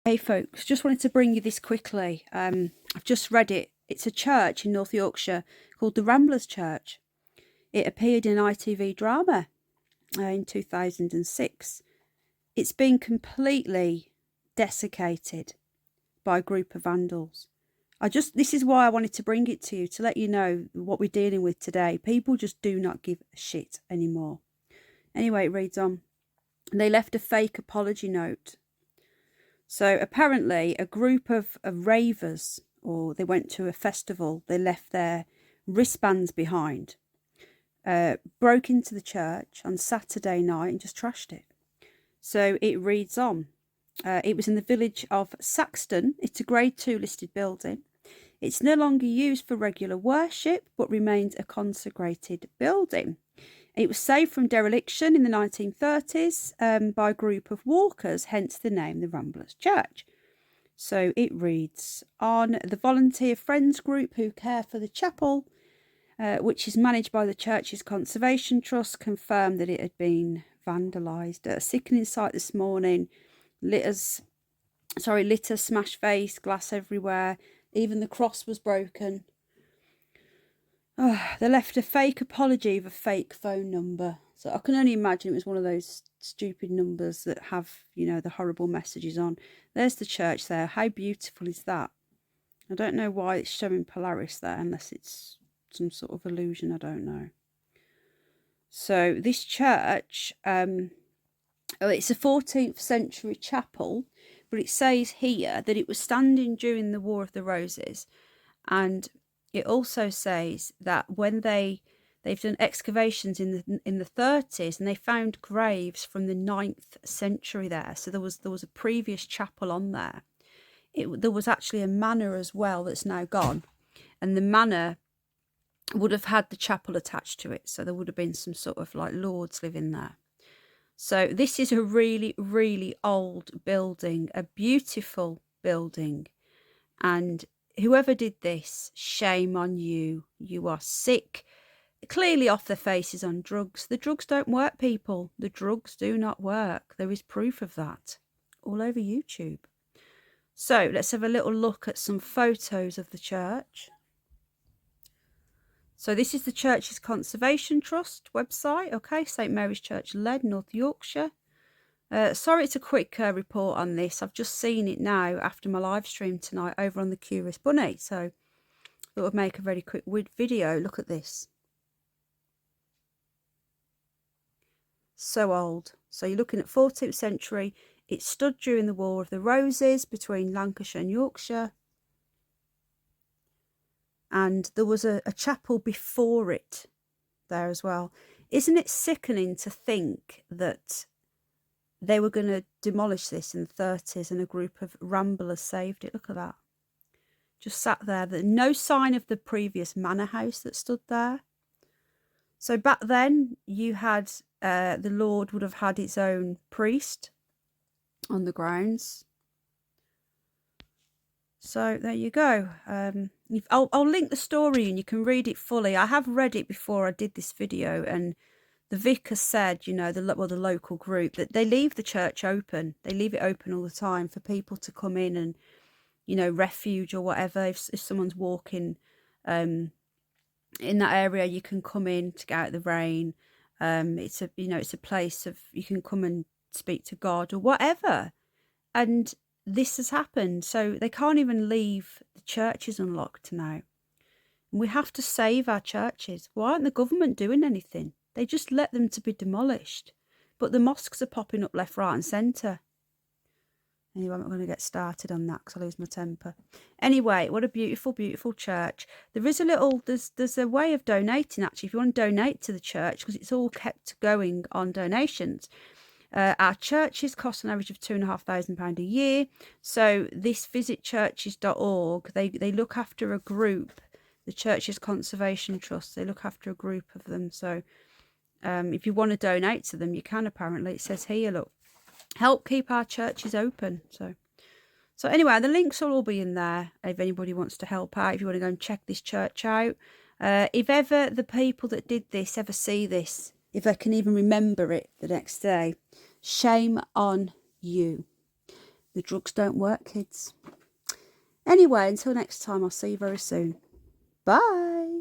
Hey folks, just wanted to bring you this quickly. I've just read it. It's a church in North Yorkshire called the Ramblers Church. It appeared in an ITV drama in 2006. It's been completely desiccated by a group of vandals. This is why I wanted to bring it to you, to let you know what we're dealing with today. People just do not give a shit anymore. Anyway, it reads on. They left a fake apology note. So apparently a group of ravers, or they went to a festival, they left their wristbands behind, broke into the church on Saturday night and just trashed it. So it reads on. It was in the village of Saxton. It's a grade 2 listed building. It's no longer used for regular worship, but remains a consecrated building. It was saved from dereliction in the 1930s by a group of walkers, hence the name the Ramblers Church. So it reads on. The volunteer friends group who care for the chapel, which is managed by the church's conservation trust, confirmed that it had been vandalised. A sickening sight this morning. Litter, smashed face, glass everywhere. Even the cross was broken. Oh, they left a fake apology with a fake phone number. So I can only imagine it was one of those stupid numbers that have, the horrible messages on. There's the church there. How beautiful is that? I don't know why it's showing Polaris there, unless it's some sort of illusion. I don't know. So this church, it's a 14th century chapel, but it says here that it was standing during the War of the Roses, and it also says that when they've done excavations in the 30s, and they found graves from the 9th century there. So there was a previous chapel on there. There was actually a manor as well that's now gone, and the manor would have had the chapel attached to it. So there would have been some sort of like lords living there. So this is a really, really old building, a beautiful building, and whoever did this, shame on you. You are sick, clearly off their faces on drugs. The drugs don't work, people. The drugs do not work. There is proof of that all over YouTube. So let's have a little look at some photos of the church. So this is the church's Conservation Trust website. Okay, St Mary's Church, Lead, North Yorkshire. Sorry, it's a quick report on this. I've just seen it now after my live stream tonight over on the Curious Bunny. So I thought I'd make a very quick video. Look at this. So old. So you're looking at 14th century. It stood during the War of the Roses between Lancashire and Yorkshire. And there was a chapel before it there as well. Isn't it sickening to think that they were going to demolish this in the 30s and a group of ramblers saved it? Look at that. Just sat there. No sign of the previous manor house that stood there. So back then you had, the Lord would have had its own priest on the grounds. So there you go. I'll link the story and you can read it fully. I have read it before I did this video, and the vicar said, the local group, that they leave the church open. They leave it open all the time for people to come in and, refuge or whatever. If someone's walking in that area, you can come in to get out of the rain. It's a place of, you can come and speak to God or whatever. And this has happened. So they can't even leave the churches unlocked now. And we have to save our churches. Why aren't the government doing anything? They just let them to be demolished. But the mosques are popping up left, right and centre. Anyway, I'm not going to get started on that because I lose my temper. Anyway, what a beautiful, beautiful church. There is there's a way of donating, actually, if you want to donate to the church, because it's all kept going on donations. Our churches cost an average of £2,500 a year. So this visitchurches.org, they look after a group, the Church's Conservation Trust. They look after a group of them. So if you want to donate to them, you can, apparently. It says here, look, help keep our churches open. So anyway, the links will all be in there if anybody wants to help out, if you want to go and check this church out. If ever the people that did this ever see this, if they can even remember it the next day, shame on you. The drugs don't work, kids. Anyway, until next time, I'll see you very soon. Bye.